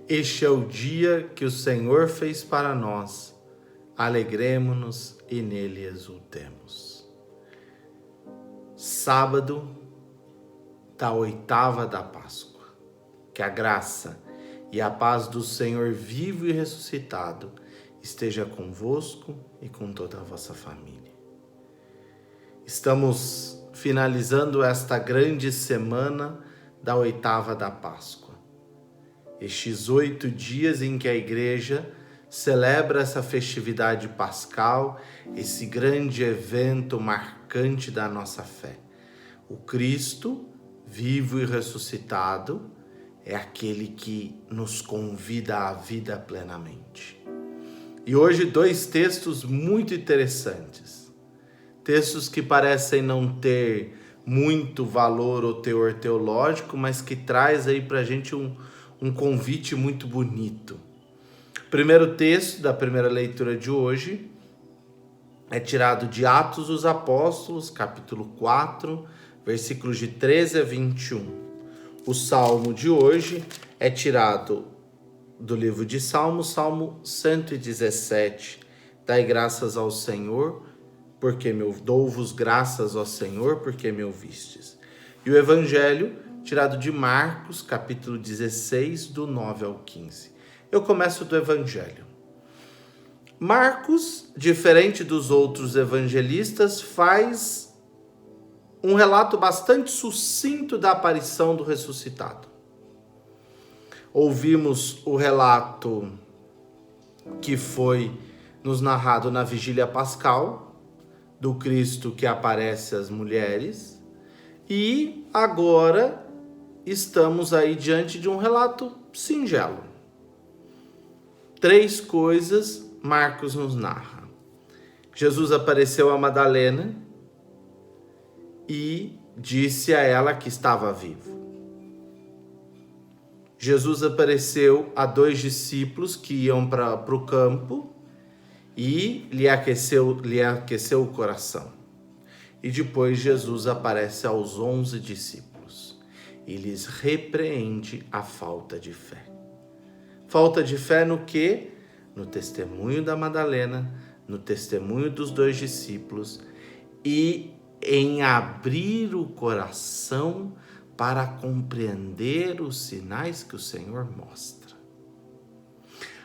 Este é o dia que o Senhor fez para nós. Alegremo-nos e nele exultemos. Sábado da oitava da Páscoa. Que a graça e a paz do Senhor vivo e ressuscitado esteja convosco e com toda a vossa família. Estamos finalizando esta grande semana da oitava da Páscoa. Estes 8 dias em que a Igreja celebra essa festividade pascal, esse grande evento marcante da nossa fé. O Cristo, vivo e ressuscitado, é aquele que nos convida à vida plenamente. E hoje 2 textos muito interessantes. Textos que parecem não ter muito valor ou teor teológico, mas que traz aí pra gente um convite muito bonito. O primeiro texto da primeira leitura de hoje é tirado de Atos dos Apóstolos, capítulo 4, versículos de 13 a 21. O salmo de hoje é tirado do livro de Salmos, Salmo 117. Dai graças ao Senhor, dou-vos graças ao Senhor, porque me ouvistes. E o Evangelho, tirado de Marcos, capítulo 16, do 9 ao 15. Eu começo do Evangelho. Marcos, diferente dos outros evangelistas, faz um relato bastante sucinto da aparição do ressuscitado. Ouvimos o relato que foi nos narrado na Vigília Pascal, do Cristo que aparece às mulheres, e agora estamos aí diante de um relato singelo. 3 coisas Marcos nos narra. Jesus apareceu a Madalena e disse a ela que estava vivo. Jesus apareceu a 2 discípulos que iam para o campo e lhe aqueceu o coração. E depois Jesus aparece aos 11 discípulos e lhes repreende a falta de fé. Falta de fé no quê? No testemunho da Madalena, no testemunho dos 2 discípulos e em abrir o coração para compreender os sinais que o Senhor mostra.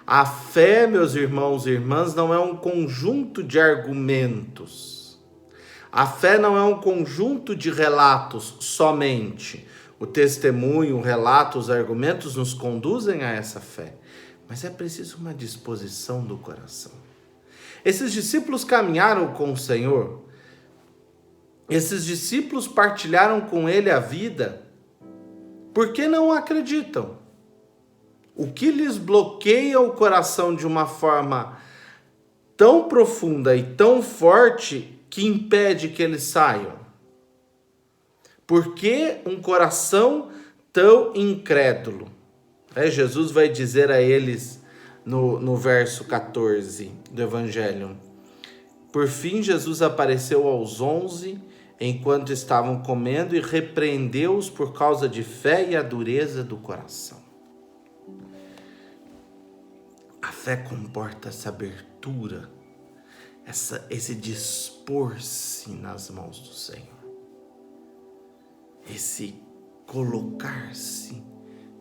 A fé, meus irmãos e irmãs, não é um conjunto de argumentos. A fé não é um conjunto de relatos somente. O testemunho, o relato, os argumentos nos conduzem a essa fé. Mas é preciso uma disposição do coração. Esses discípulos caminharam com o Senhor. Esses discípulos partilharam com ele a vida. Por que não acreditam? O que lhes bloqueia o coração de uma forma tão profunda e tão forte que impede que eles saiam? Por que um coração tão incrédulo? Jesus vai dizer a eles no verso 14 do Evangelho. Por fim, Jesus apareceu aos 11 enquanto estavam comendo e repreendeu-os por causa de fé e a dureza do coração. A fé comporta essa abertura, esse dispor-se nas mãos do Senhor, esse colocar-se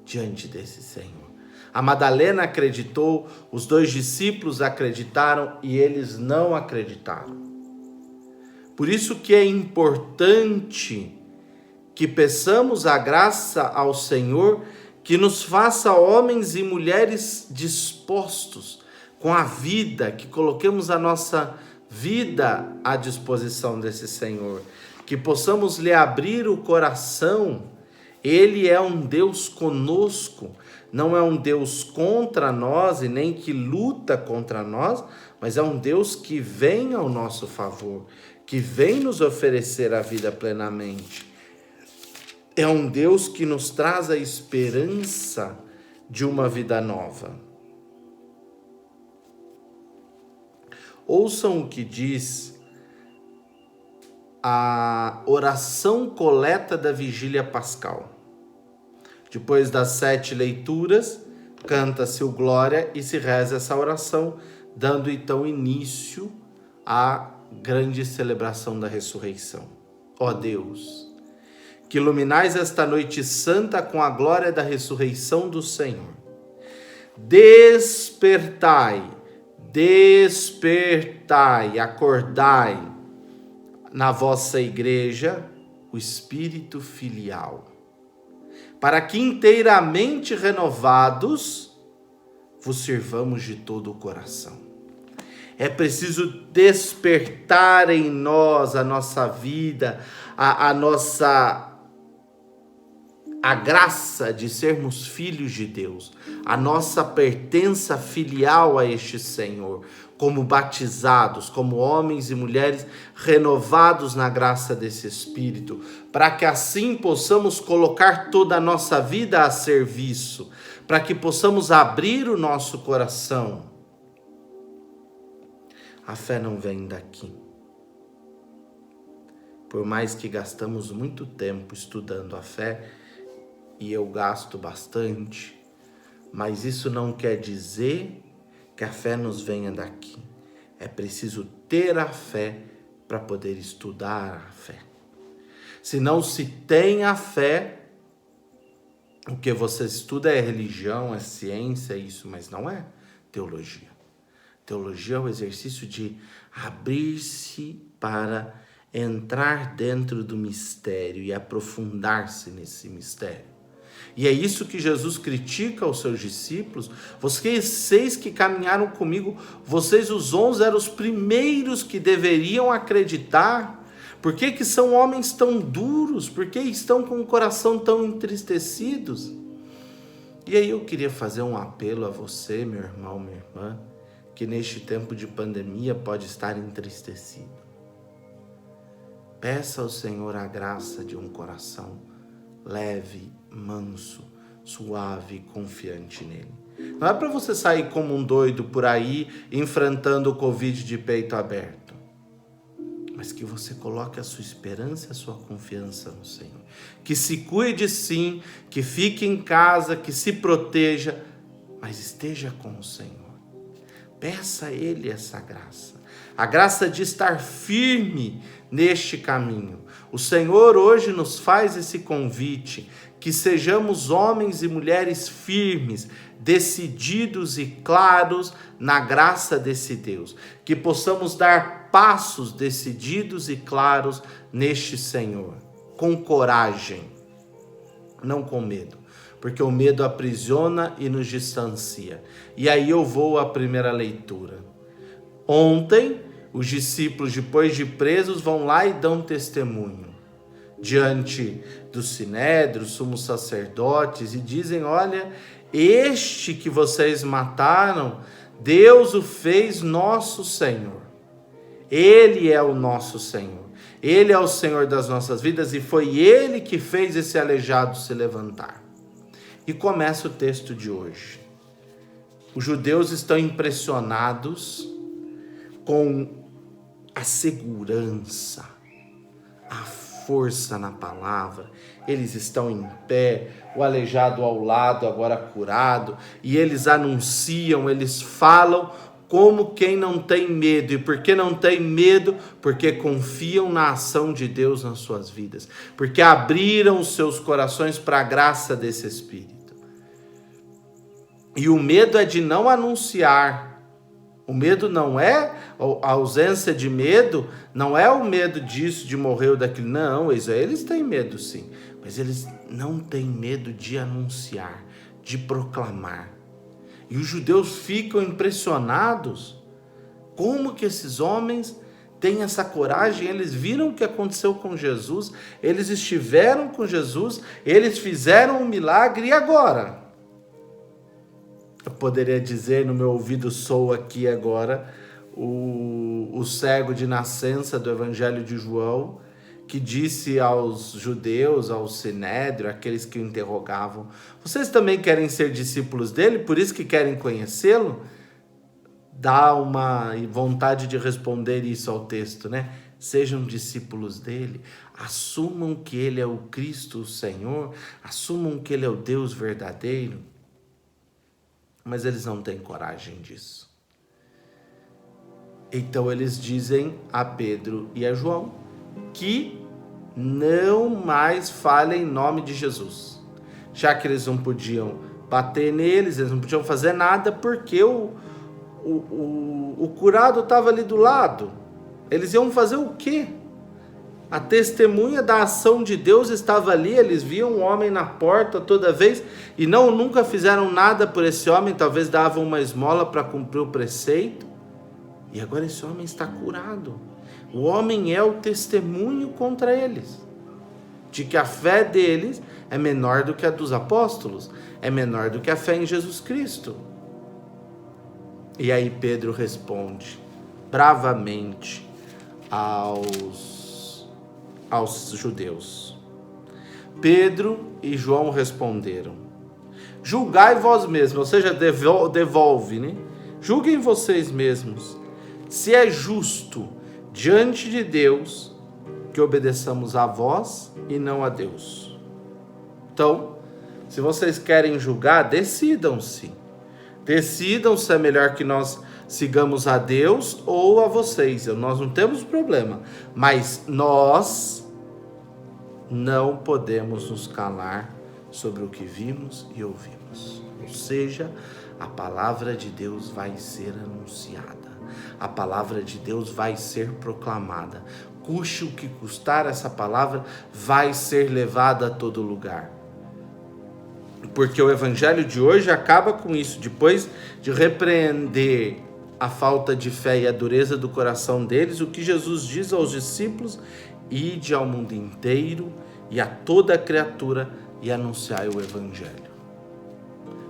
diante desse Senhor. A Madalena acreditou, os 2 discípulos acreditaram e eles não acreditaram. Por isso que é importante que peçamos a graça ao Senhor que nos faça homens e mulheres dispostos com a vida, que coloquemos a nossa vida à disposição desse Senhor, que possamos lhe abrir o coração. Ele é um Deus conosco, não é um Deus contra nós e nem que luta contra nós, mas é um Deus que vem ao nosso favor, que vem nos oferecer a vida plenamente. É um Deus que nos traz a esperança de uma vida nova. Ouçam o que diz a oração coleta da Vigília Pascal. Depois das 7 leituras, canta-se o glória e se reza essa oração, dando então início à grande celebração da ressurreição. Ó Deus, que iluminais esta noite santa com a glória da ressurreição do Senhor, despertai, acordai na vossa igreja o espírito filial, para que inteiramente renovados vos sirvamos de todo o coração. É preciso despertar em nós a nossa vida, a graça de sermos filhos de Deus, a nossa pertença filial a este Senhor, como batizados, como homens e mulheres renovados na graça desse Espírito, para que assim possamos colocar toda a nossa vida a serviço, para que possamos abrir o nosso coração. A fé não vem daqui. Por mais que gastamos muito tempo estudando a fé, e eu gasto bastante, mas isso não quer dizer que a fé nos venha daqui. É preciso ter a fé para poder estudar a fé. Se não se tem a fé, o que você estuda é religião, é ciência, é isso, mas não é teologia. Teologia é o exercício de abrir-se para entrar dentro do mistério e aprofundar-se nesse mistério. E é isso que Jesus critica aos seus discípulos. Vocês que caminharam comigo, vocês os 11 eram os primeiros que deveriam acreditar. Por que são homens tão duros? Por que estão com o coração tão entristecidos? E aí eu queria fazer um apelo a você, meu irmão, minha irmã, que neste tempo de pandemia pode estar entristecido. Peça ao Senhor a graça de um coração leve, manso, suave e confiante nele. Não é para você sair como um doido por aí, enfrentando o Covid de peito aberto, mas que você coloque a sua esperança e a sua confiança no Senhor. Que se cuide sim, que fique em casa, que se proteja, mas esteja com o Senhor. Peça a Ele essa graça, a graça de estar firme neste caminho. O Senhor hoje nos faz esse convite, que sejamos homens e mulheres firmes, decididos e claros na graça desse Deus, que possamos dar passos decididos e claros neste Senhor, com coragem, não com medo, porque o medo aprisiona e nos distancia. E aí eu vou à primeira leitura. Ontem, os discípulos, depois de presos, vão lá e dão testemunho diante do Sinédrio, sumos sacerdotes, e dizem: olha, este que vocês mataram, Deus o fez nosso Senhor. Ele é o nosso Senhor. Ele é o Senhor das nossas vidas e foi Ele que fez esse aleijado se levantar. E começa o texto de hoje. Os judeus estão impressionados com a segurança, a força na palavra. Eles estão em pé, o aleijado ao lado, agora curado, e eles anunciam, eles falam como quem não tem medo. E por que não tem medo? Porque confiam na ação de Deus nas suas vidas, porque abriram os seus corações para a graça desse Espírito. E o medo é de não anunciar. O medo não é, a ausência de medo não é o medo disso, de morrer ou daquilo. Não, eles têm medo sim, mas eles não têm medo de anunciar, de proclamar. E os judeus ficam impressionados. Como que esses homens têm essa coragem? Eles viram o que aconteceu com Jesus, eles estiveram com Jesus, eles fizeram um milagre, e agora? Eu poderia dizer, no meu ouvido soa aqui agora, o cego de nascença do Evangelho de João, que disse aos judeus, ao Sinédrio, aqueles que o interrogavam: vocês também querem ser discípulos dele, por isso que querem conhecê-lo? Dá uma vontade de responder isso ao texto, né? Sejam discípulos dele, assumam que ele é o Cristo, o Senhor, assumam que ele é o Deus verdadeiro. Mas eles não têm coragem disso. Então eles dizem a Pedro e a João que não mais falem em nome de Jesus. Já que eles não podiam bater neles, eles não podiam fazer nada, porque o curado estava ali do lado. Eles iam fazer o quê? A testemunha da ação de Deus estava ali, eles viam um homem na porta toda vez e nunca fizeram nada por esse homem, talvez davam uma esmola para cumprir o preceito. E agora esse homem está curado. O homem é o testemunho contra eles, de que a fé deles é menor do que a dos apóstolos, é menor do que a fé em Jesus Cristo. E aí Pedro responde bravamente aos judeus. Pedro e João responderam: julgai vós mesmos, ou seja, devolve, né? Julguem vocês mesmos, se é justo diante de Deus que obedeçamos a vós e não a Deus. Então, se vocês querem julgar, decidam-se. Decidam se é melhor que nós sigamos a Deus ou a vocês. Nós não temos problema, mas nós não podemos nos calar sobre o que vimos e ouvimos. Ou seja, a palavra de Deus vai ser anunciada. A palavra de Deus vai ser proclamada. Custe o que custar, essa palavra vai ser levada a todo lugar. Porque o evangelho de hoje acaba com isso. Depois de repreender a falta de fé e a dureza do coração deles, o que Jesus diz aos discípulos: ide ao mundo inteiro e a toda criatura e anunciai o evangelho.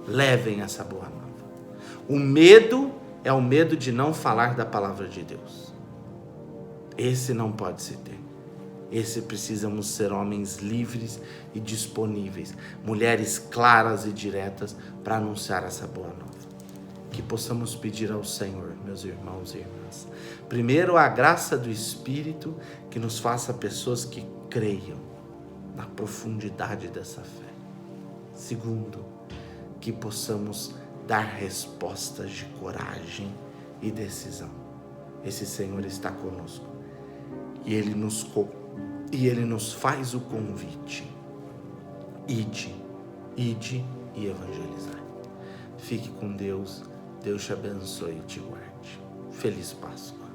Levem essa boa nova. O medo é o medo de não falar da palavra de Deus. Esse não pode se ter. Esse precisamos ser homens livres e disponíveis, mulheres claras e diretas para anunciar essa boa nova. Que possamos pedir ao Senhor, meus irmãos e irmãs, primeiro a graça do Espírito que nos faça pessoas que creiam na profundidade dessa fé. Segundo, que possamos dar respostas de coragem e decisão. Esse Senhor está conosco e Ele nos faz o convite: ide e evangelizai. Fique com Deus, Deus te abençoe e te guarde. Feliz Páscoa.